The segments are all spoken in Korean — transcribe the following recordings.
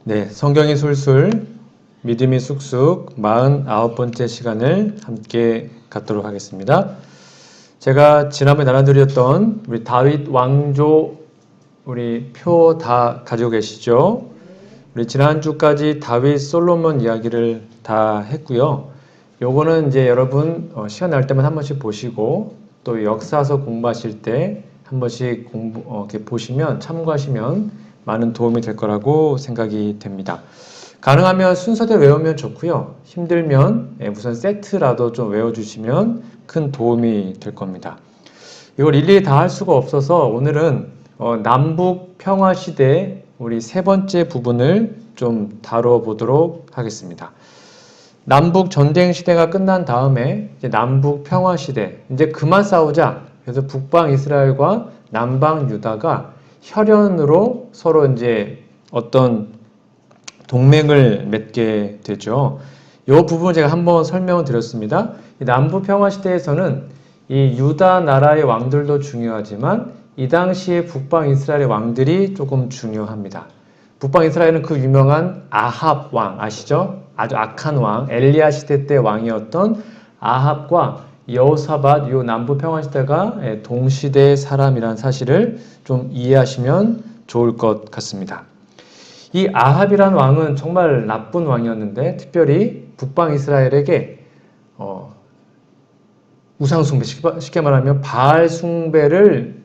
네, 성경이 술술, 믿음이 쑥쑥 49번째 시간을 함께 갖도록 하겠습니다. 제가 지난번에 나눠드렸던 우리 다윗 왕조 우리 표 다 가지고 계시죠? 우리 지난주까지 다윗 솔로몬 이야기를 다 했고요. 요거는 이제 여러분 시간 날 때만 한 번씩 보시고 또 역사서 공부하실 때 한 번씩 이렇게 보시면 참고하시면 많은 도움이 될 거라고 생각이 됩니다. 가능하면 순서대로 외우면 좋고요. 힘들면 우선 세트라도 좀 외워주시면 큰 도움이 될 겁니다. 이걸 일일이 다 할 수가 없어서 오늘은 남북 평화시대 우리 세 번째 부분을 좀 다뤄보도록 하겠습니다. 남북 전쟁 시대가 끝난 다음에 이제 남북 평화 시대, 이제 그만 싸우자. 그래서 북방 이스라엘과 남방 유다가 혈연으로 서로 이제 어떤 동맹을 맺게 되죠. 이 부분을 제가 한번 설명을 드렸습니다. 남북 평화 시대에서는 이 유다 나라의 왕들도 중요하지만 이 당시에 북방 이스라엘의 왕들이 조금 중요합니다. 북방 이스라엘은 그 유명한 아합 왕 아시죠? 아주 악한 왕, 엘리야 시대 때 왕이었던 아합과 여호사밧, 요 남부 평화 시대가 동시대 사람이라는 사실을 좀 이해하시면 좋을 것 같습니다. 이 아합이라는 왕은 정말 나쁜 왕이었는데 특별히 북방 이스라엘에게 우상 숭배, 쉽게 말하면 바알 숭배를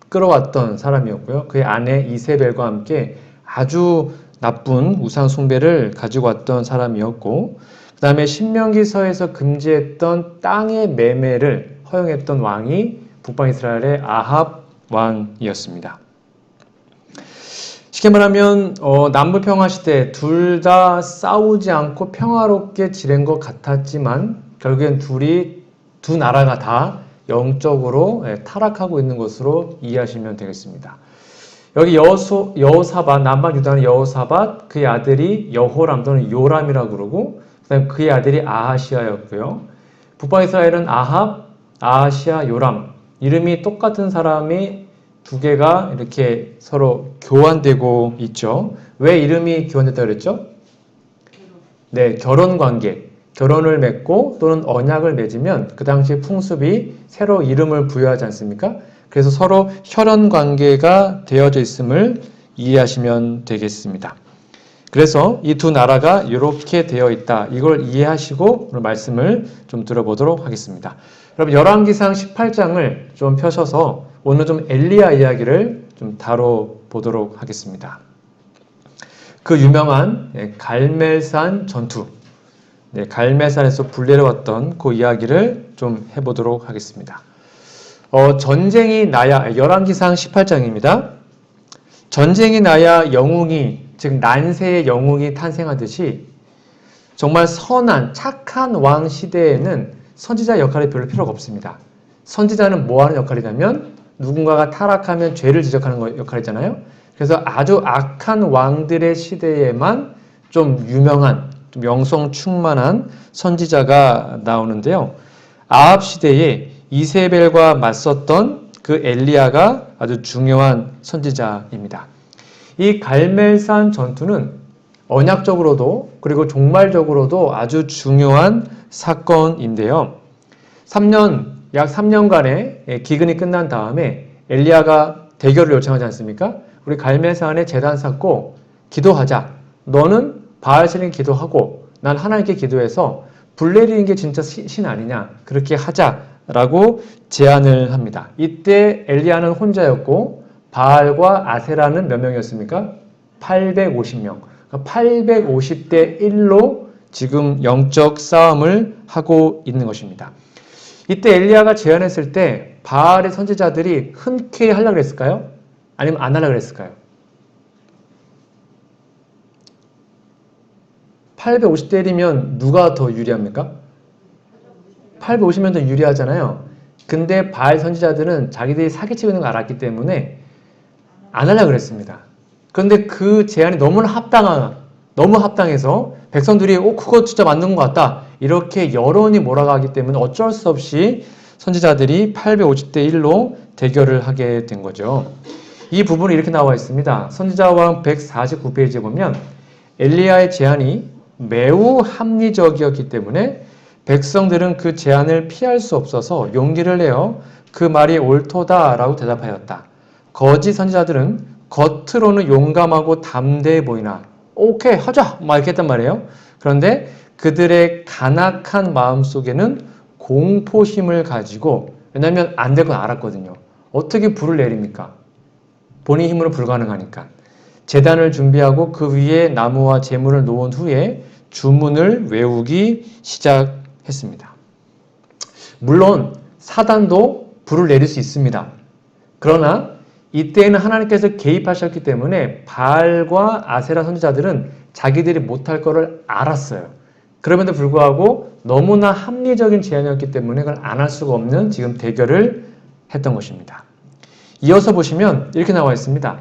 끌어왔던 사람이었고요. 그의 아내 이세벨과 함께 아주 나쁜 우상 숭배를 가지고 왔던 사람이었고, 그 다음에 신명기서에서 금지했던 땅의 매매를 허용했던 왕이 북방 이스라엘의 아합 왕이었습니다. 쉽게 말하면 남북 평화 시대 둘 다 싸우지 않고 평화롭게 지낸 것 같았지만 결국엔 두 나라가 다 영적으로 타락하고 있는 것으로 이해하시면 되겠습니다. 여기 여호사밧, 남방 유다는 여호사밧, 그의 아들이 여호람 또는 요람이라고 그러고, 그다음에 그의 아들이 아하시아였고요. 북방 이스라엘은 아합, 아하시아, 요람. 이름이 똑같은 사람이 두 개가 이렇게 서로 교환되고 있죠. 왜 이름이 교환됐다고 그랬죠? 네, 결혼 관계. 결혼을 맺고 또는 언약을 맺으면 그 당시 풍습이 새로 이름을 부여하지 않습니까? 그래서 서로 혈연 관계가 되어져 있음을 이해하시면 되겠습니다. 그래서 이 두 나라가 이렇게 되어 있다. 이걸 이해하시고 오늘 말씀을 좀 들어보도록 하겠습니다. 여러분 열왕기상 18장을 좀 펴셔서 오늘 좀 엘리야 이야기를 좀 다뤄보도록 하겠습니다. 그 유명한 갈멜산 전투, 갈멜산에서 불내려왔던 그 이야기를 좀 해보도록 하겠습니다. 전쟁이 나야, 열왕기상 18장입니다. 전쟁이 나야 영웅이, 즉 난세의 영웅이 탄생하듯이 정말 선한, 착한 왕 시대에는 선지자 역할이 별로 필요가 없습니다. 선지자는 뭐 하는 역할이냐면 누군가가 타락하면 죄를 지적하는 역할이잖아요. 그래서 아주 악한 왕들의 시대에만 좀 유명한, 좀 영성 충만한 선지자가 나오는데요. 아합 시대에 이세벨과 맞섰던 그 엘리야가 아주 중요한 선지자입니다. 이 갈멜산 전투는 언약적으로도 그리고 종말적으로도 아주 중요한 사건인데요. 약 3년간의 기근이 끝난 다음에 엘리야가 대결을 요청하지 않습니까? 우리 갈멜산에 제단 쌓고 기도하자. 너는 바알신에게 기도하고 난 하나님께 기도해서 불 내리는 게 진짜 신 아니냐. 그렇게 하자라고 제안을 합니다. 이때 엘리야는 혼자였고 바알과 아세라는 몇 명이었습니까? 850명. 850대 1로 지금 영적 싸움을 하고 있는 것입니다. 이때 엘리야가 제안했을 때 바알의 선지자들이 흔쾌히 하려고 그랬을까요? 아니면 안 하려고 그랬을까요? 850대 1이면 누가 더 유리합니까? 850면 더 유리하잖아요. 근데 바알 선지자들은 자기들이 사기치고 있는 걸 알았기 때문에 안 하려고 그랬습니다. 그런데 그 제안이 너무 합당해서 백성들이 그거 진짜 맞는 것 같다. 이렇게 여론이 몰아가기 때문에 어쩔 수 없이 선지자들이 850대 1로 대결을 하게 된 거죠. 이 부분이 이렇게 나와 있습니다. 선지자왕 149페이지에 보면 엘리야의 제안이 매우 합리적이었기 때문에 백성들은 그 제안을 피할 수 없어서 용기를 내어 그 말이 옳도다라고 대답하였다. 거짓 선지자들은 겉으로는 용감하고 담대해 보이나 오케이 하자 막 이렇게 했단 말이에요. 그런데 그들의 간악한 마음속에는 공포심을 가지고, 왜냐하면 안 될 건 알았거든요. 어떻게 불을 내립니까? 본인 힘으로 불가능하니까. 제단을 준비하고 그 위에 나무와 재물을 놓은 후에 주문을 외우기 시작했습니다. 물론 사단도 불을 내릴 수 있습니다. 그러나 이때에는 하나님께서 개입하셨기 때문에 바알과 아세라 선지자들은 자기들이 못할 거를 알았어요. 그럼에도 불구하고 너무나 합리적인 제안이었기 때문에 그걸 안 할 수가 없는 지금 대결을 했던 것입니다. 이어서 보시면 이렇게 나와 있습니다.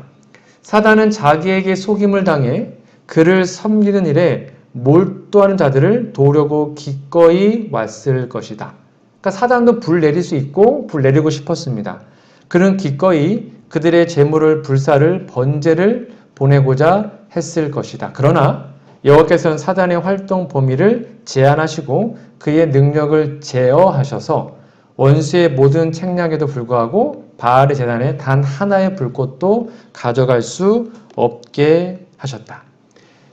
사단은 자기에게 속임을 당해 그를 섬기는 일에 몰두하는 자들을 도우려고 기꺼이 왔을 것이다. 그러니까 사단도 불 내릴 수 있고 불 내리고 싶었습니다. 그는 기꺼이 그들의 재물을 불사를 번제를 보내고자 했을 것이다. 그러나 여호와께서는 사단의 활동 범위를 제한하시고 그의 능력을 제어하셔서 원수의 모든 책략에도 불구하고 바알의 제단에 단 하나의 불꽃도 가져갈 수 없게 하셨다.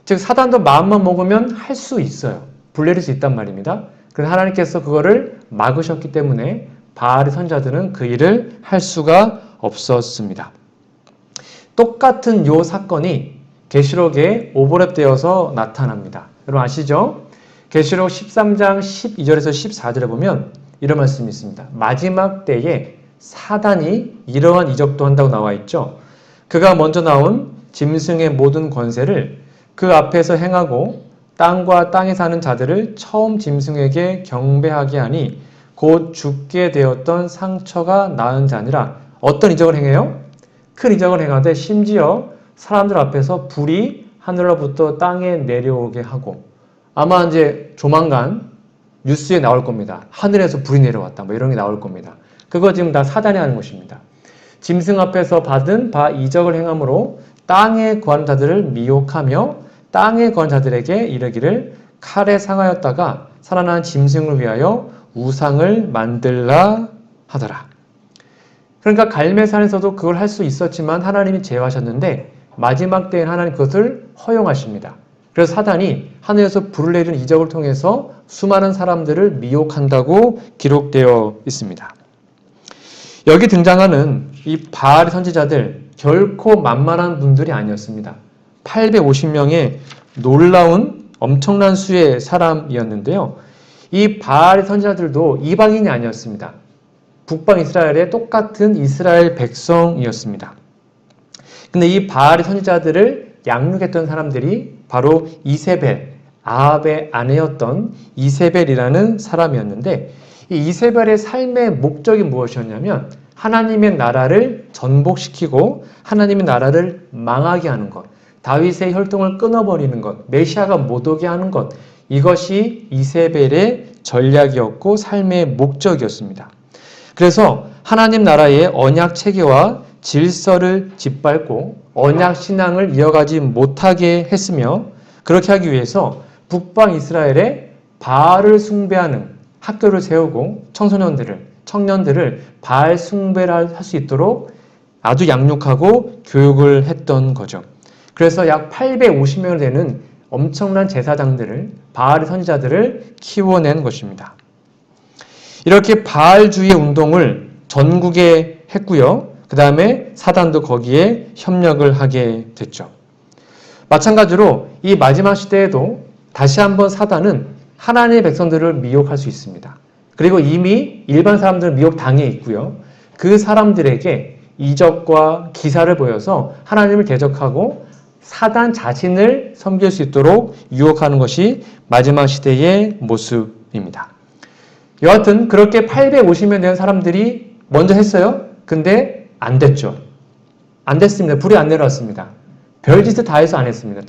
즉 사단도 마음만 먹으면 할 수 있어요. 불 내릴 수 있단 말입니다. 그래서 하나님께서 그거를 막으셨기 때문에 바알의 선지자들은 그 일을 할 수가 없었습니다. 똑같은 요 사건이 계시록에 오버랩되어서 나타납니다. 여러분 아시죠? 계시록 13장 12절에서 14절에 보면 이런 말씀이 있습니다. 마지막 때에 사단이 이러한 이적도 한다고 나와 있죠. 그가 먼저 나온 짐승의 모든 권세를 그 앞에서 행하고 땅과 땅에 사는 자들을 처음 짐승에게 경배하게 하니 곧 죽게 되었던 상처가 나은 자니라. 어떤 이적을 행해요? 큰 이적을 행하되 심지어 사람들 앞에서 불이 하늘로부터 땅에 내려오게 하고, 아마 이제 조만간 뉴스에 나올 겁니다. 하늘에서 불이 내려왔다. 뭐 이런 게 나올 겁니다. 그거 지금 다 사단이 하는 것입니다. 짐승 앞에서 받은 바 이적을 행함으로 땅에 거하는 자들을 미혹하며 땅에 거하는 자들에게 이르기를 칼에 상하였다가 살아난 짐승을 위하여 우상을 만들라 하더라. 그러니까 갈매산에서도 그걸 할 수 있었지만 하나님이 제어하셨는데 마지막 때엔 하나님 그것을 허용하십니다. 그래서 사단이 하늘에서 불을 내리는 이적을 통해서 수많은 사람들을 미혹한다고 기록되어 있습니다. 여기 등장하는 이 바알의 선지자들 결코 만만한 분들이 아니었습니다. 850명의 놀라운 엄청난 수의 사람이었는데요. 이 바알의 선지자들도 이방인이 아니었습니다. 북방 이스라엘의 똑같은 이스라엘 백성이었습니다. 근데 이 바알의 선지자들을 양육했던 사람들이 바로 이세벨, 아합의 아내였던 이세벨이라는 사람이었는데, 이 이세벨의 삶의 목적이 무엇이었냐면 하나님의 나라를 전복시키고 하나님의 나라를 망하게 하는 것, 다윗의 혈통을 끊어버리는 것, 메시아가 못 오게 하는 것, 이것이 이세벨의 전략이었고 삶의 목적이었습니다. 그래서 하나님 나라의 언약 체계와 질서를 짓밟고 언약 신앙을 이어가지 못하게 했으며, 그렇게 하기 위해서 북방 이스라엘에 바알을 숭배하는 학교를 세우고 청년들을 바알 숭배를 할 수 있도록 아주 양육하고 교육을 했던 거죠. 그래서 약 850명 되는 엄청난 제사장들을, 바알의 선지자들을 키워낸 것입니다. 이렇게 바알주의 운동을 전국에 했고요. 그 다음에 사단도 거기에 협력을 하게 됐죠. 마찬가지로 이 마지막 시대에도 다시 한번 사단은 하나님의 백성들을 미혹할 수 있습니다. 그리고 이미 일반 사람들은 미혹당해 있고요. 그 사람들에게 이적과 기사를 보여서 하나님을 대적하고 사단 자신을 섬길 수 있도록 유혹하는 것이 마지막 시대의 모습입니다. 여하튼 그렇게 850명 된 사람들이 먼저 했어요. 근데 안 됐죠. 안 됐습니다. 불이 안 내려왔습니다. 별짓을 다 해서 안 했습니다.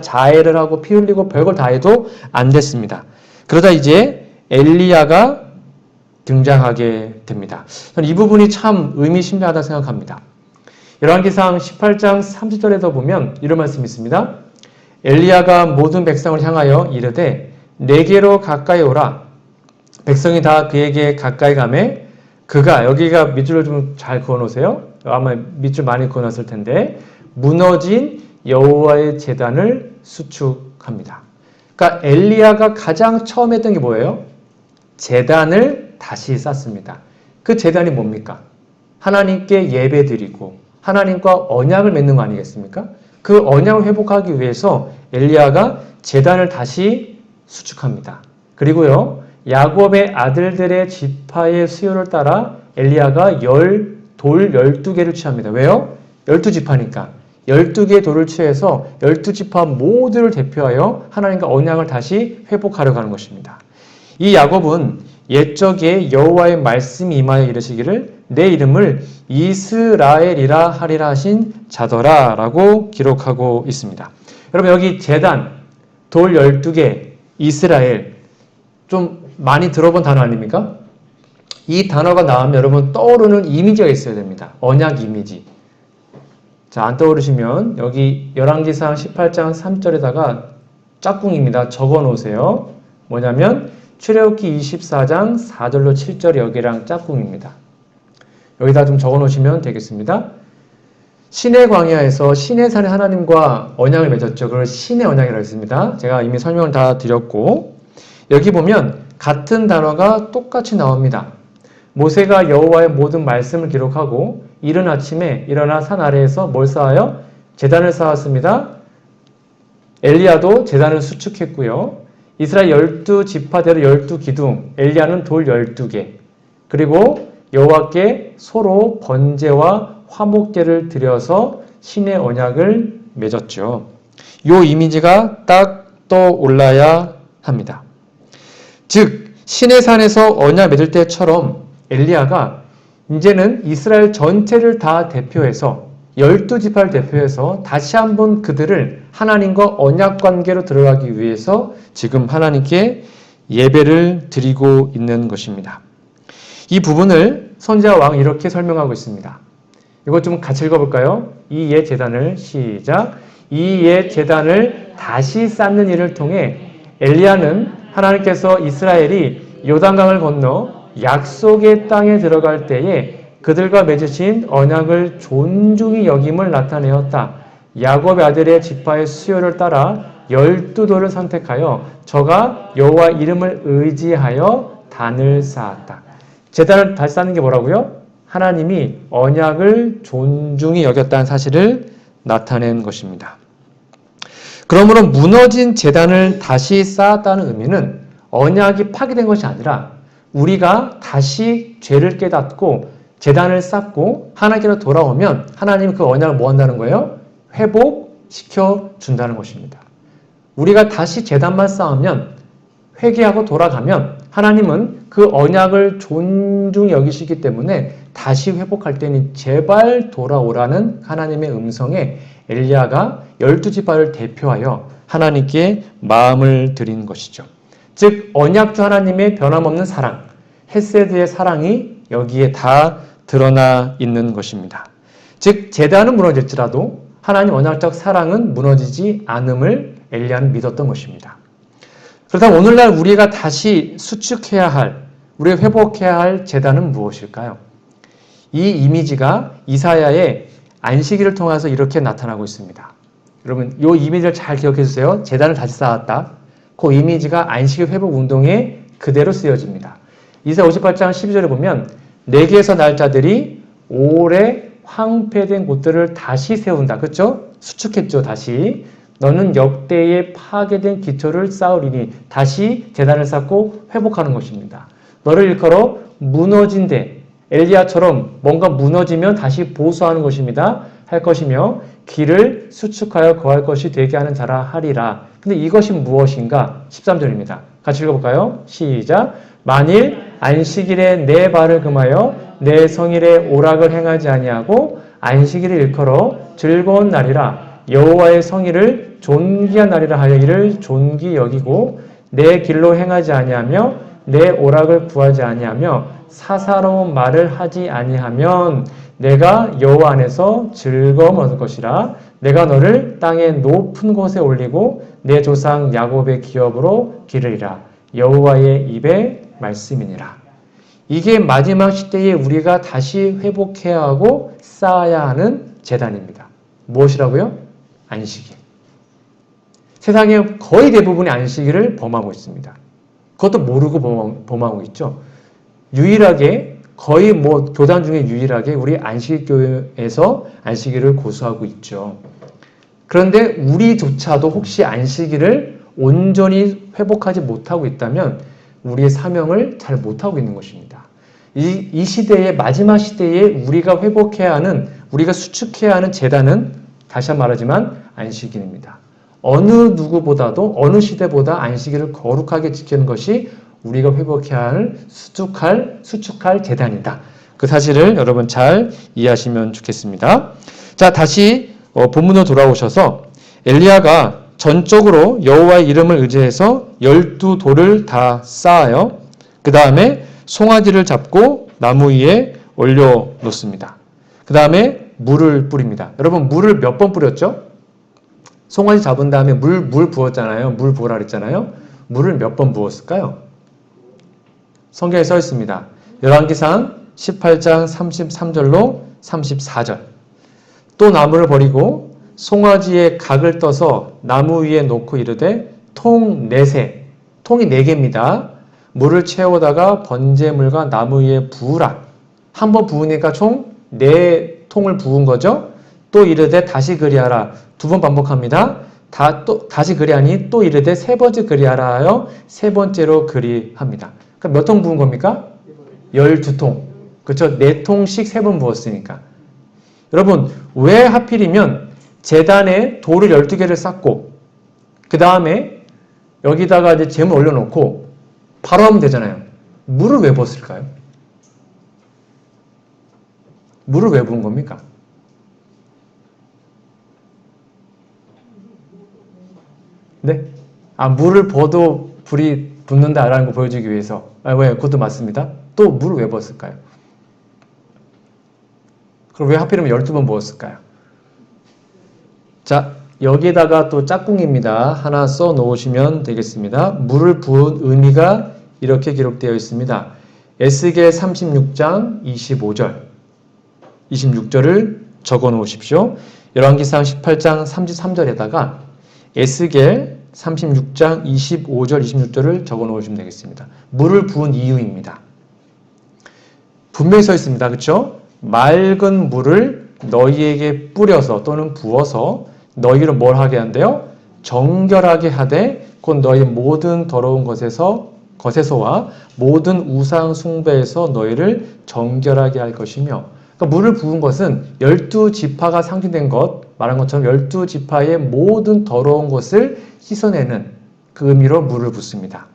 자해를 하고 피 흘리고 별걸 다 해도 안 됐습니다. 그러다 이제 엘리야가 등장하게 됩니다. 저는 이 부분이 참 의미심장하다 생각합니다. 열왕기상 18장 30절에도 보면 이런 말씀이 있습니다. 엘리야가 모든 백성을 향하여 이르되 내게로 가까이 오라. 백성이 다 그에게 가까이 가매 그가 여기가 밑줄을 좀 잘 그어놓으세요. 아마 밑줄 많이 그어놨을 텐데 무너진 여호와의 제단을 수축합니다. 그러니까 엘리야가 가장 처음 했던 게 뭐예요? 제단을 다시 쌓습니다. 그 제단이 뭡니까? 하나님께 예배드리고 하나님과 언약을 맺는 거 아니겠습니까? 그 언약을 회복하기 위해서 엘리야가 제단을 다시 수축합니다. 그리고요, 야곱의 아들들의 지파의 수요를 따라 엘리야가 돌 12개를 취합니다. 왜요? 12지파니까. 12개의 돌을 취해서 12지파 모두를 대표하여 하나님과 언약을 다시 회복하려고 하는 것입니다. 이 야곱은 옛적에 여호와의 말씀이 임하여 이르시기를 내 이름을 이스라엘이라 하리라 하신 자더라 라고 기록하고 있습니다. 여러분 여기 제단, 돌 12개, 이스라엘 좀 많이 들어본 단어 아닙니까? 이 단어가 나오면 여러분 떠오르는 이미지가 있어야 됩니다. 언약 이미지. 자, 안 떠오르시면 여기 열왕기상 18장 3절에다가 짝꿍입니다. 적어 놓으세요. 뭐냐면 출애굽기 24장 4절로 7절 여기랑 짝꿍입니다. 여기다 좀 적어 놓으시면 되겠습니다. 신의 광야에서 신의 산에 하나님과 언약을 맺었죠. 그걸 신의 언약이라고 했습니다. 제가 이미 설명을 다 드렸고 여기 보면 같은 단어가 똑같이 나옵니다. 모세가 여호와의 모든 말씀을 기록하고 이른 아침에 일어나 산 아래에서 뭘 쌓아요? 제단을 쌓았습니다. 엘리야도 제단을 수축했고요. 이스라엘 12지파대로 12기둥, 엘리야는 돌 12개, 그리고 여호와께 소로 번제와 화목제를 드려서 신의 언약을 맺었죠. 이 이미지가 딱 떠올라야 합니다. 즉 신의 산에서 언약 맺을 때처럼 엘리야가 이제는 이스라엘 전체를 다 대표해서 12지파를 대표해서 다시 한번 그들을 하나님과 언약 관계로 들어가기 위해서 지금 하나님께 예배를 드리고 있는 것입니다. 이 부분을 선지자 왕이 이렇게 설명하고 있습니다. 이것 좀 같이 읽어볼까요? 이 옛 제단을 시작. 이 옛 제단을 다시 쌓는 일을 통해 엘리야는 하나님께서 이스라엘이 요단강을 건너 약속의 땅에 들어갈 때에 그들과 맺으신 언약을 존중히 여김을 나타내었다. 야곱의 아들의 지파의 수요를 따라 12돌을 선택하여 저가 여호와 이름을 의지하여 단을 쌓았다. 제단을 다시 쌓는 게 뭐라고요? 하나님이 언약을 존중히 여겼다는 사실을 나타낸 것입니다. 그러므로 무너진 제단을 다시 쌓았다는 의미는 언약이 파괴된 것이 아니라 우리가 다시 죄를 깨닫고 제단을 쌓고 하나님께로 돌아오면 하나님이 그 언약을 뭐 한다는 거예요? 회복시켜 준다는 것입니다. 우리가 다시 제단만 쌓으면 회개하고 돌아가면 하나님은 그 언약을 존중히 여기시기 때문에 다시 회복할 때니 제발 돌아오라는 하나님의 음성에 엘리야가 12지파를 대표하여 하나님께 마음을 드린 것이죠. 즉 언약주 하나님의 변함없는 사랑, 헤세드의 사랑이 여기에 다 드러나 있는 것입니다. 즉 제단은 무너질지라도 하나님 언약적 사랑은 무너지지 않음을 엘리야는 믿었던 것입니다. 그렇다면 오늘날 우리가 다시 수축해야 할, 우리가 회복해야 할 제단은 무엇일까요? 이 이미지가 이사야의 안식일을 통해서 이렇게 나타나고 있습니다. 여러분 이 이미지를 잘 기억해 주세요. 제단을 다시 쌓았다. 그 이미지가 안식일 회복 운동에 그대로 쓰여집니다. 이사야 58장 12절에 보면 내게서 날 자들이 오래 황폐된 곳들을 다시 세운다. 그렇죠? 수축했죠. 다시. 너는 역대의 파괴된 기초를 쌓으리니 다시 제단을 쌓고 회복하는 것입니다. 너를 일컬어 무너진 데 엘리야처럼 뭔가 무너지면 다시 보수하는 것입니다. 할 것이며 길을 수축하여 거할 것이 되게 하는 자라 하리라. 근데 이것이 무엇인가? 13절입니다. 같이 읽어볼까요? 시작. 만일 안식일에 내 발을 금하여 내 성일에 오락을 행하지 아니하고 안식일을 일컬어 즐거운 날이라 여호와의 성일을 존귀한 날이라 하여 이를 존귀 여기고 내 길로 행하지 아니하며 내 오락을 구하지 아니하며 사사로운 말을 하지 아니하면 내가 여호와 안에서 즐거움을 얻을 것이라 내가 너를 땅의 높은 곳에 올리고 내 조상 야곱의 기업으로 기르리라. 여호와의 입의 말씀이니라. 이게 마지막 시대에 우리가 다시 회복해야 하고 쌓아야 하는 재단입니다. 무엇이라고요? 안식일. 세상의 거의 대부분의 안식일을 범하고 있습니다. 그것도 모르고 범하고 있죠. 유일하게 거의 교단 중에 유일하게 우리 안식일교회에서 안식일을 고수하고 있죠. 그런데 우리조차도 혹시 안식일을 온전히 회복하지 못하고 있다면 우리의 사명을 잘 못하고 있는 것입니다. 이 시대의 마지막 시대에 우리가 회복해야 하는, 우리가 수축해야 하는 재단은 다시 한번 말하지만 안식일입니다. 어느 누구보다도 어느 시대보다 안식일을 거룩하게 지키는 것이 우리가 회복해야 할 수축할 재단이다. 그 사실을 여러분 잘 이해하시면 좋겠습니다. 자, 다시 본문으로 돌아오셔서 엘리야가 전적으로 여호와의 이름을 의지해서 12돌을 다 쌓아요. 그 다음에 송아지를 잡고 나무 위에 올려놓습니다. 그 다음에 물을 뿌립니다. 여러분 물을 몇 번 뿌렸죠? 송아지 잡은 다음에 물 부었잖아요. 물 부으라 그랬잖아요. 물을 몇 번 부었을까요? 성경에 써 있습니다. 열왕기상 18장 33절로 34절. 또 나무를 버리고 송아지의 각을 떠서 나무 위에 놓고 이르되 통 4새, 통이 4개입니다. 물을 채우다가 번제물과 나무 위에 부으라. 한 번 부으니까 총 4통을 부은 거죠. 또 이르되 다시 그리하라. 2번 반복합니다. 다시 그리하니 또 이르되 3번째 그리하라 하여 3번째로 그리합니다. 그럼 몇 통 부은 겁니까? 12통. 그렇죠? 4통씩 3번 부었으니까. 여러분 왜 하필이면 제단에 돌을 12개를 쌓고 그 다음에 여기다가 이제 제물 올려놓고 바로 하면 되잖아요. 물을 왜 부었을까요? 물을 왜 부은 겁니까? 네? 물을 부어도 불이 붙는다라는 거 보여주기 위해서. 왜? 그것도 맞습니다. 또 물을 왜 부었을까요? 그럼 왜 하필이면 12번 부었을까요? 자, 여기에다가 또 짝꿍입니다. 하나 써 놓으시면 되겠습니다. 물을 부은 의미가 이렇게 기록되어 있습니다. 에스겔 36장 26절을 적어 놓으십시오. 열왕기상 18장 33절에다가 에스겔 36장 25절, 26절을 적어 놓으시면 되겠습니다. 물을 부은 이유입니다. 분명히 써 있습니다. 그렇죠? 맑은 물을 너희에게 뿌려서 또는 부어서 너희를 뭘 하게 한대요? 정결하게 하되 곧 너희 모든 더러운 것에서와 모든 우상 숭배에서 너희를 정결하게 할 것이며, 그러니까 물을 부은 것은 12지파가 상징된 것, 말한 것처럼 12지파의 모든 더러운 것을 씻어내는 그 의미로 물을 붓습니다.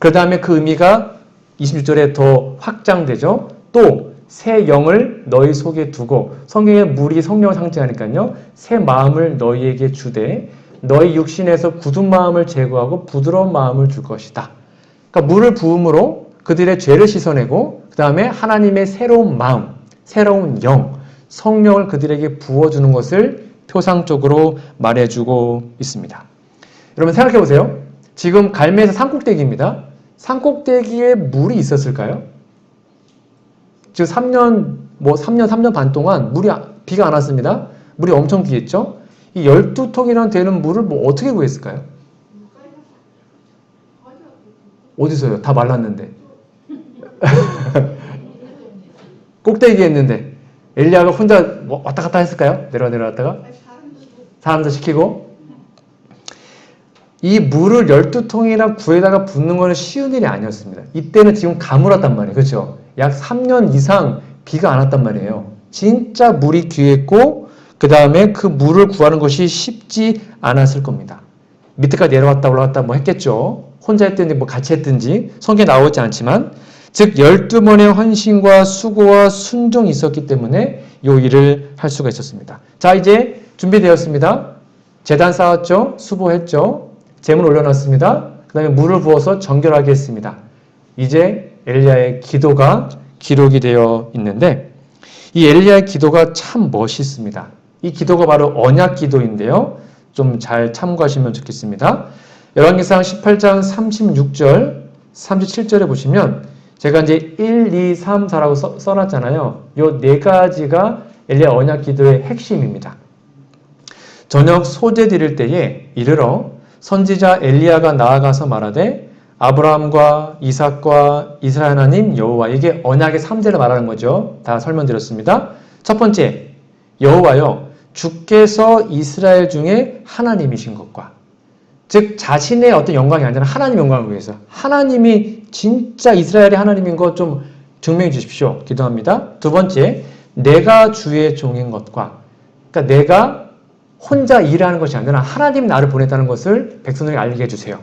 그 다음에 그 의미가 26절에 더 확장되죠. 또 새 영을 너희 속에 두고, 성경에 물이 성령을 상징하니까요. 새 마음을 너희에게 주되 너희 육신에서 굳은 마음을 제거하고 부드러운 마음을 줄 것이다. 그러니까 물을 부음으로 그들의 죄를 씻어내고 그 다음에 하나님의 새로운 마음, 새로운 영, 성령을 그들에게 부어주는 것을 표상적으로 말해주고 있습니다. 여러분 생각해 보세요. 지금 갈매에서 산꼭대기입니다. 산꼭대기에 물이 있었을까요? 지금 3년 반 동안 비가 안 왔습니다. 물이 엄청 귀했죠? 이 12통이나 되는 물을 어떻게 구했을까요? 어디서요? 다 말랐는데. 꼭대기에 있는데. 엘리야가 혼자 왔다 갔다 했을까요? 내려갔다가? 사람들 시키고. 이 물을 12통이나 구에다가 붓는 것은 쉬운 일이 아니었습니다. 이때는 지금 가물었단 말이에요. 그렇죠? 약 3년 이상 비가 안 왔단 말이에요. 진짜 물이 귀했고 그 다음에 그 물을 구하는 것이 쉽지 않았을 겁니다. 밑에까지 내려왔다 올라갔다 했겠죠. 혼자 했든지 같이 했든지 성경에 나오지 않지만, 즉 12번의 헌신과 수고와 순종이 있었기 때문에 이 일을 할 수가 있었습니다. 자, 이제 준비되었습니다. 제단 쌓았죠. 수보했죠. 제물 올려놨습니다. 그 다음에 물을 부어서 정결하게 했습니다. 이제 엘리야의 기도가 기록이 되어 있는데 이 엘리야의 기도가 참 멋있습니다. 이 기도가 바로 언약 기도인데요. 좀 잘 참고하시면 좋겠습니다. 열왕기상 18장 36절, 37절에 보시면 제가 이제 1, 2, 3, 4라고 써놨잖아요. 요 네 가지가 엘리야 언약 기도의 핵심입니다. 저녁 소제 드릴 때에 이르러 선지자 엘리야가 나아가서 말하되 아브라함과 이삭과 이스라엘 하나님 여호와, 이게 언약의 3제를 말하는 거죠. 다 설명드렸습니다. 첫 번째, 여호와여 주께서 이스라엘 중에 하나님이신 것과, 즉 자신의 어떤 영광이 아니라 하나님 영광을 위해서 하나님이 진짜 이스라엘의 하나님인 것 좀 증명해 주십시오. 기도합니다. 두 번째, 내가 주의 종인 것과, 그러니까 내가 혼자 일하는 것이 아니라 하나님 나를 보냈다는 것을 백성들에게 알게 해주세요.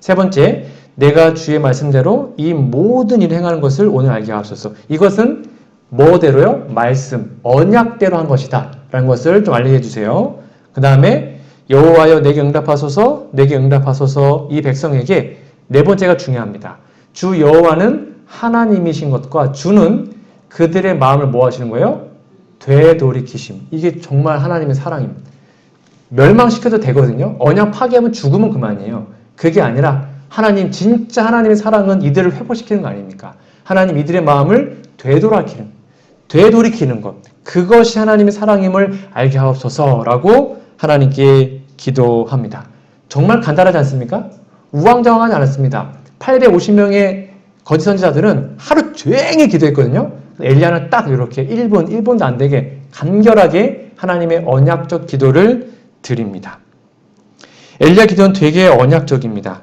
세 번째, 내가 주의 말씀대로 이 모든 일을 행하는 것을 오늘 알게 하옵소서. 이것은 뭐대로요? 말씀, 언약대로 한 것이다 라는 것을 좀 알게 해주세요. 그 다음에 여호와여 내게 응답하소서, 내게 응답하소서. 이 백성에게 네 번째가 중요합니다. 주 여호와는 하나님이신 것과, 주는 그들의 마음을 뭐 하시는 거예요? 되돌이키심. 이게 정말 하나님의 사랑입니다. 멸망시켜도 되거든요. 언약 파괴하면 죽으면 그만이에요. 그게 아니라 하나님, 진짜 하나님의 사랑은 이들을 회복시키는 거 아닙니까? 하나님 이들의 마음을 되돌이키는 것. 그것이 하나님의 사랑임을 알게 하옵소서라고 하나님께 기도합니다. 정말 간단하지 않습니까? 우왕좌왕하지 않았습니다. 850명의 거짓 선지자들은 하루 종일 기도했거든요. 엘리야는 딱 이렇게 1분도 안 되게 간결하게 하나님의 언약적 기도를 드립니다. 엘리야 기도는 되게 언약적입니다.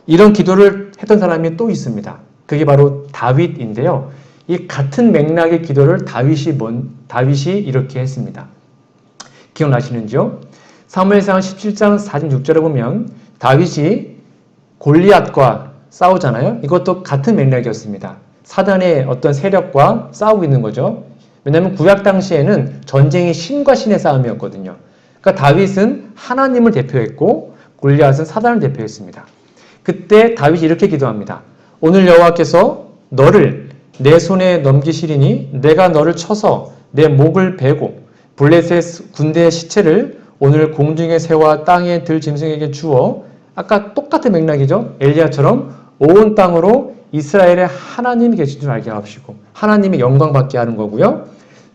이런 기도를 했던 사람이 또 있습니다. 그게 바로 다윗인데요. 이 같은 맥락의 기도를 다윗이 이렇게 했습니다. 기억나시는지요? 사무엘상 17장 46절에 보면 다윗이 골리앗과 싸우잖아요. 이것도 같은 맥락이었습니다. 사단의 어떤 세력과 싸우고 있는 거죠. 왜냐하면 구약 당시에는 전쟁이 신과 신의 싸움이었거든요. 그러니까 다윗은 하나님을 대표했고 골리앗은 사단을 대표했습니다. 그때 다윗이 이렇게 기도합니다. 오늘 여호와께서 너를 내 손에 넘기시리니 내가 너를 쳐서 내 목을 베고 블레셋 군대의 시체를 오늘 공중의 새와 땅에 들 짐승에게 주어, 아까 똑같은 맥락이죠. 엘리야처럼 온 땅으로 이스라엘의 하나님이 계신 줄 알게 하시고 하나님의 영광 받게 하는 거고요.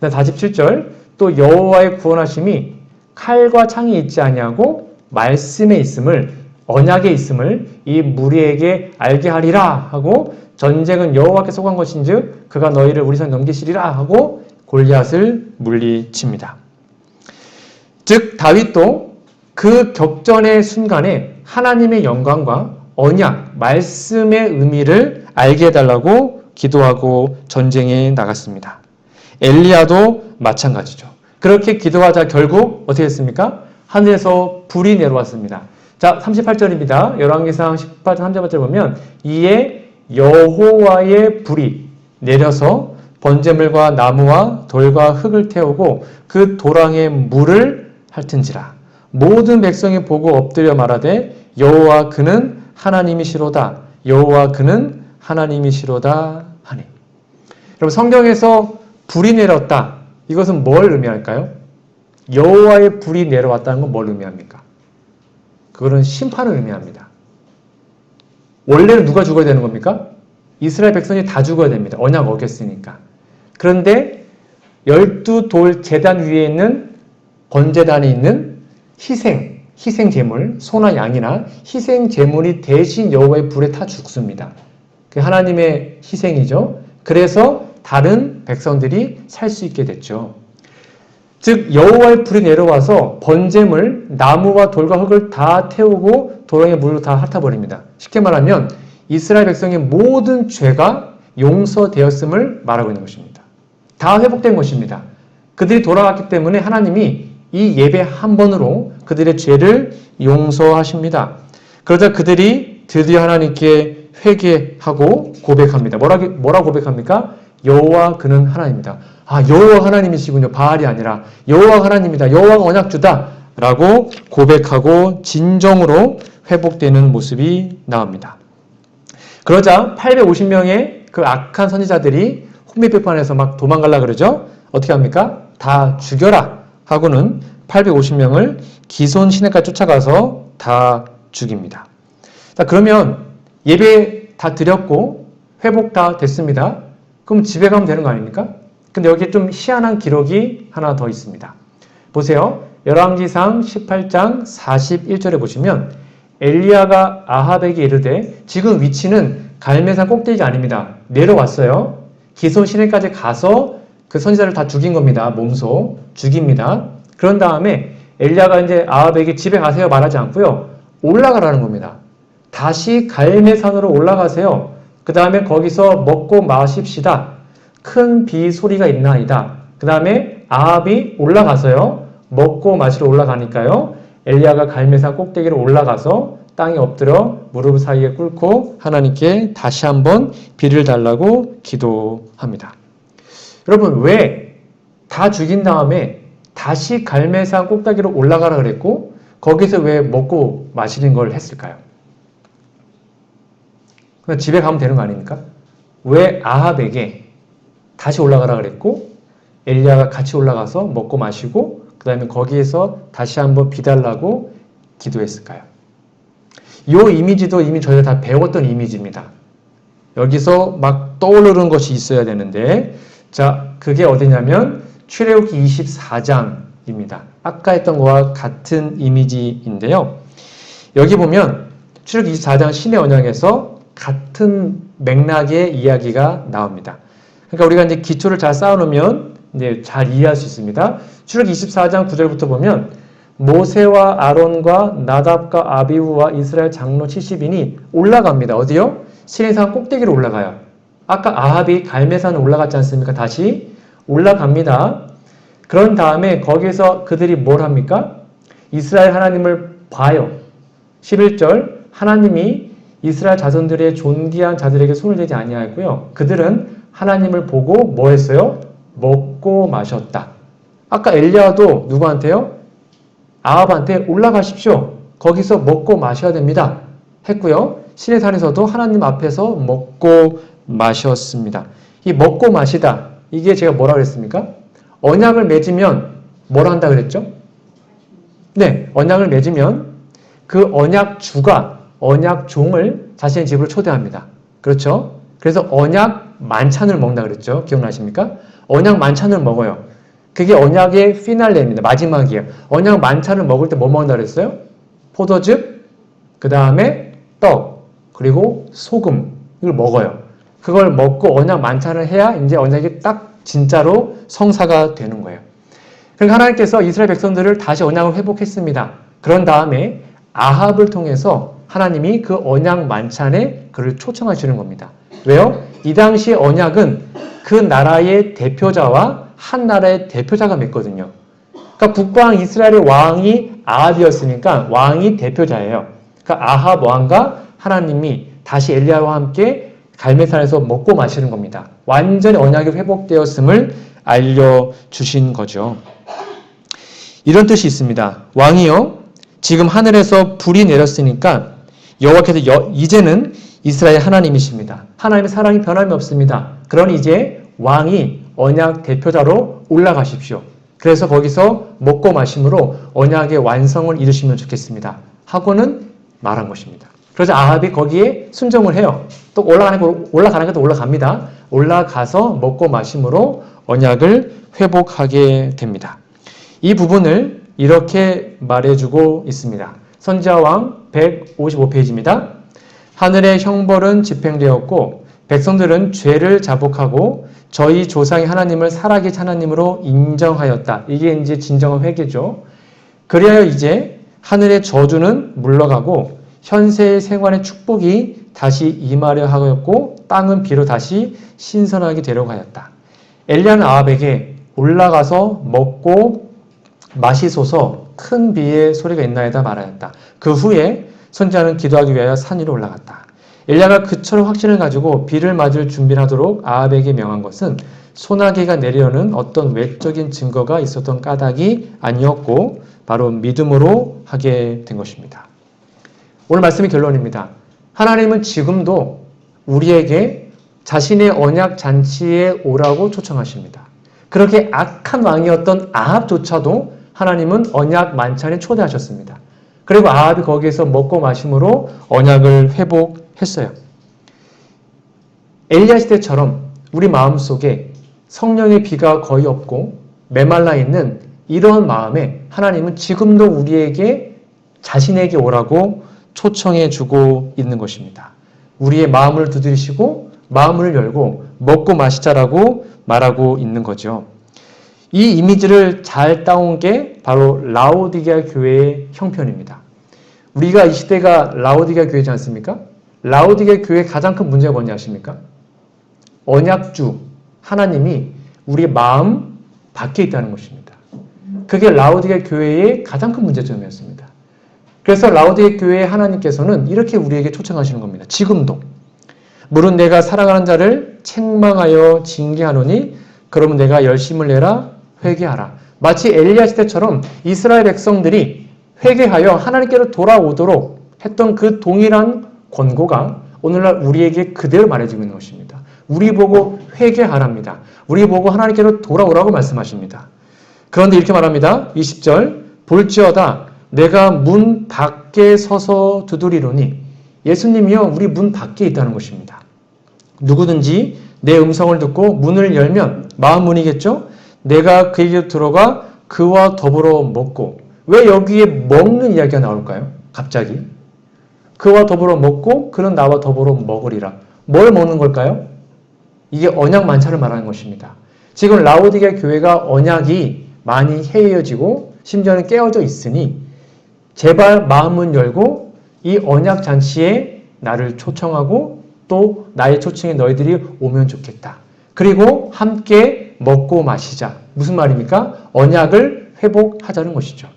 47절, 또 여호와의 구원하심이 칼과 창이 있지 아니하고 말씀에 있음을, 언약에 있음을 이 무리에게 알게 하리라 하고, 전쟁은 여호와께 속한 것인즉 그가 너희를 우리 손에 넘기시리라 하고 골리앗을 물리칩니다. 즉 다윗도 그 격전의 순간에 하나님의 영광과 언약, 말씀의 의미를 알게 해달라고 기도하고 전쟁에 나갔습니다. 엘리야도 마찬가지죠. 그렇게 기도하자 결국 어떻게 했습니까? 하늘에서 불이 내려왔습니다. 자, 38절입니다. 열왕기상 18장 3절을 보면 이에 여호와의 불이 내려서 번제물과 나무와 돌과 흙을 태우고 그 도랑에 물을 핥은지라. 모든 백성이 보고 엎드려 말하되 여호와 그는 하나님이시로다. 여호와 그는 하나님이시로다 하니. 여러분, 성경에서 불이 내렸다. 이것은 뭘 의미할까요? 여호와의 불이 내려왔다는 건 뭘 의미합니까? 그거는 심판을 의미합니다. 원래는 누가 죽어야 되는 겁니까? 이스라엘 백성이 다 죽어야 됩니다. 언약 어겼으니까. 그런데 12돌 제단 위에 있는 번제단에 있는 희생 제물, 소나 양이나 희생 제물이 대신 여호와의 불에 타 죽습니다. 그게 하나님의 희생이죠. 그래서 다른 백성들이 살 수 있게 됐죠. 즉 여호와의 불이 내려와서 번제물, 나무와 돌과 흙을 다 태우고 도랑의 물로 다 핥아버립니다. 쉽게 말하면 이스라엘 백성의 모든 죄가 용서되었음을 말하고 있는 것입니다. 다 회복된 것입니다. 그들이 돌아갔기 때문에 하나님이 이 예배 한 번으로 그들의 죄를 용서하십니다. 그러자 그들이 드디어 하나님께 회개하고 고백합니다. 뭐라 고백합니까? 여호와 그는 하나님이다. 아, 여호와 하나님이시군요. 바알이 아니라 여호와 하나님이다. 여호와가 언약주다 라고 고백하고 진정으로 회복되는 모습이 나옵니다. 그러자 850명의 그 악한 선지자들이 혼미비판에서 막 도망가려고 그러죠. 어떻게 합니까? 다 죽여라. 하고는 850명을 기손 시내까지 쫓아가서 다 죽입니다. 자, 그러면 예배 다 드렸고 회복 다 됐습니다. 그럼 집에 가면 되는 거 아닙니까? 근데 여기에 좀 희한한 기록이 하나 더 있습니다. 보세요. 열왕기상 18장 41절에 보시면 엘리야가 아합에게 이르되 지금 위치는 갈멜산 꼭대기가 아닙니다. 내려왔어요. 기손 시내까지 가서 그 선지자를 다 죽인 겁니다. 몸소 죽입니다. 그런 다음에 엘리야가 이제 아합에게 집에 가세요 말하지 않고요. 올라가라는 겁니다. 다시 갈멜산으로 올라가세요. 그 다음에 거기서 먹고 마십시다. 큰 비 소리가 있나이다. 그 다음에 아합이 올라가서요. 먹고 마시러 올라가니까요. 엘리야가 갈멜산 꼭대기로 올라가서 땅에 엎드려 무릎 사이에 꿇고 하나님께 다시 한번 비를 달라고 기도합니다. 여러분, 왜 다 죽인 다음에 다시 갈멜산 꼭대기로 올라가라 그랬고 거기서 왜 먹고 마시는 걸 했을까요? 그냥 집에 가면 되는 거 아닙니까? 왜 아합에게 다시 올라가라 그랬고 엘리야가 같이 올라가서 먹고 마시고 그 다음에 거기에서 다시 한번 비 달라고 기도했을까요? 이 이미지도 이미 저희가 다 배웠던 이미지입니다. 여기서 막 떠오르는 것이 있어야 되는데, 자, 그게 어디냐면 출애굽기 24장입니다. 아까 했던 것과 같은 이미지인데요. 여기 보면 출애굽기 24장 신의 언약에서 같은 맥락의 이야기가 나옵니다. 그러니까 우리가 이제 기초를 잘 쌓아놓으면 이제 잘 이해할 수 있습니다. 출애굽기 24장 9절부터 보면 모세와 아론과 나답과 아비후와 이스라엘 장로 70인이 올라갑니다. 어디요? 시내산 꼭대기로 올라가요. 아까 아합이 갈멜산에 올라갔지 않습니까? 다시 올라갑니다. 그런 다음에 거기서 그들이 뭘 합니까? 이스라엘 하나님을 봐요. 11절 하나님이 이스라엘 자손들의 존귀한 자들에게 손을 대지 아니하였고요. 그들은 하나님을 보고 뭐 했어요? 먹고 마셨다. 아까 엘리야도 누구한테요? 아합한테 올라가십시오. 거기서 먹고 마셔야 됩니다. 했고요. 시내산에서도 하나님 앞에서 먹고 마셨습니다. 이 먹고 마시다. 이게 제가 뭐라 그랬습니까? 언약을 맺으면 뭘 한다 그랬죠? 네, 언약을 맺으면 그 언약주가 언약종을 자신의 집으로 초대합니다. 그렇죠? 그래서 언약 만찬을 먹는다 그랬죠? 기억나십니까? 언약 만찬을 먹어요. 그게 언약의 피날레입니다. 마지막이에요. 언약 만찬을 먹을 때 뭐 먹는다 그랬어요? 포도즙, 그 다음에 떡, 그리고 소금 이걸 먹어요. 그걸 먹고 언약 만찬을 해야 이제 언약이 딱 진짜로 성사가 되는 거예요. 그러니까 하나님께서 이스라엘 백성들을 다시 언약을 회복했습니다. 그런 다음에 아합을 통해서 하나님이 그 언약 만찬에 그를 초청하시는 겁니다. 왜요? 이 당시 언약은 그 나라의 대표자와 한 나라의 대표자가 맺거든요. 그러니까 북방 이스라엘의 왕이 아합이었으니까 왕이 대표자예요. 그러니까 아합 왕과 하나님이 다시 엘리야와 함께 갈멜산에서 먹고 마시는 겁니다. 완전히 언약이 회복되었음을 알려주신 거죠. 이런 뜻이 있습니다. 왕이요, 지금 하늘에서 불이 내렸으니까 여호와께서 이제는 이스라엘 하나님이십니다. 하나님의 사랑이 변함이 없습니다. 그러니 이제 왕이 언약 대표자로 올라가십시오. 그래서 거기서 먹고 마심으로 언약의 완성을 이루시면 좋겠습니다. 하고는 말한 것입니다. 그래서 아합이 거기에 순종을 해요. 또 올라가는 것도 올라갑니다. 올라가서 먹고 마심으로 언약을 회복하게 됩니다. 이 부분을 이렇게 말해주고 있습니다. 선지자왕 155페이지입니다. 하늘의 형벌은 집행되었고 백성들은 죄를 자복하고 저희 조상의 하나님을 살아계신 하나님으로 인정하였다. 이게 이제 진정한 회개죠. 그리하여 이제 하늘의 저주는 물러가고 현세의 생활의 축복이 다시 임하려 하였고 땅은 비로 다시 신선하게 되려고 하였다. 엘리야는 아합에게 올라가서 먹고 마시소서 큰 비의 소리가 있나이다 말하였다. 그 후에 선지자는 기도하기 위하여 산 위로 올라갔다. 엘리야가 그처럼 확신을 가지고 비를 맞을 준비를 하도록 아합에게 명한 것은 소나기가 내려오는 어떤 외적인 증거가 있었던 까닭이 아니었고 바로 믿음으로 하게 된 것입니다. 오늘 말씀의 결론입니다. 하나님은 지금도 우리에게 자신의 언약 잔치에 오라고 초청하십니다. 그렇게 악한 왕이었던 아합조차도 하나님은 언약 만찬에 초대하셨습니다. 그리고 아합이 거기에서 먹고 마심으로 언약을 회복했어요. 엘리야 시대처럼 우리 마음속에 성령의 비가 거의 없고 메말라 있는 이런 마음에 하나님은 지금도 우리에게 자신에게 오라고 초청해 주고 있는 것입니다. 우리의 마음을 두드리시고 마음을 열고 먹고 마시자라고 말하고 있는 거죠. 이 이미지를 잘 따온 게 바로 라오디게아 교회의 형편입니다. 우리가 이 시대가 라오디게아 교회지 않습니까? 라오디게아 교회의 가장 큰 문제가 뭔지 아십니까? 언약주 하나님이 우리 마음 밖에 있다는 것입니다. 그게 라오디게아 교회의 가장 큰 문제점이었습니다. 그래서 라오디게아 교회의 하나님께서는 이렇게 우리에게 초청하시는 겁니다. 지금도 물은 내가 사랑하는 자를 책망하여 징계하노니 그러면 내가 열심을 내라 회개하라. 마치 엘리야 시대처럼 이스라엘 백성들이 회개하여 하나님께로 돌아오도록 했던 그 동일한 권고가 오늘날 우리에게 그대로 말해지고 있는 것입니다. 우리 보고 회개하랍니다. 우리 보고 하나님께로 돌아오라고 말씀하십니다. 그런데 이렇게 말합니다. 20절 볼지어다 내가 문 밖에 서서 두드리노니 예수님이요 우리 문 밖에 있다는 것입니다. 누구든지 내 음성을 듣고 문을 열면 마음 문이겠죠? 내가 그에게 들어가 그와 더불어 먹고 왜 여기에 먹는 이야기가 나올까요? 갑자기 그와 더불어 먹고 그는 나와 더불어 먹으리라. 뭘 먹는 걸까요? 이게 언약 만찬을 말하는 것입니다. 지금 라오디게아 교회가 언약이 많이 해이어지고 심지어는 깨어져 있으니 제발 마음은 열고 이 언약 잔치에 나를 초청하고 또 나의 초청에 너희들이 오면 좋겠다. 그리고 함께 먹고 마시자. 무슨 말입니까? 언약을 회복하자는 것이죠.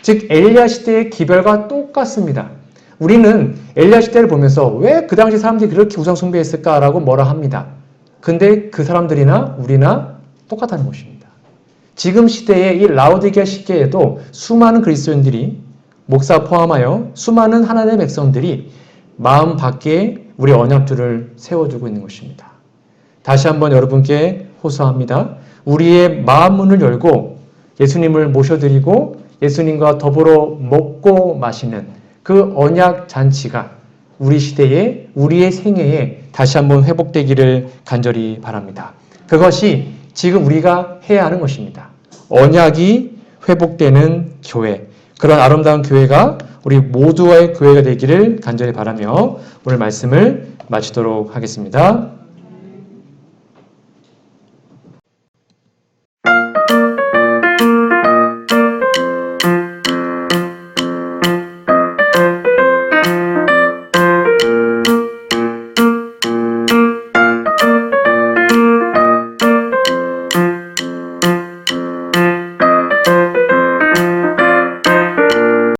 즉 엘리야 시대의 기별과 똑같습니다. 우리는 엘리야 시대를 보면서 왜 그 당시 사람들이 그렇게 우상 숭배했을까라고 뭐라 합니다. 근데 그 사람들이나 우리나 똑같다는 것입니다. 지금 시대에 이 라오디게아 시대에도 수많은 그리스도인들이 목사 포함하여 수많은 하나님의 백성들이 마음 밖에 우리 언약들을 세워주고 있는 것입니다. 다시 한번 여러분께 호소합니다. 우리의 마음 문을 열고 예수님을 모셔드리고 예수님과 더불어 먹고 마시는 그 언약 잔치가 우리 시대에 우리의 생애에 다시 한번 회복되기를 간절히 바랍니다. 그것이 지금 우리가 해야 하는 것입니다. 언약이 회복되는 교회, 그런 아름다운 교회가 우리 모두의 교회가 되기를 간절히 바라며 오늘 말씀을 마치도록 하겠습니다.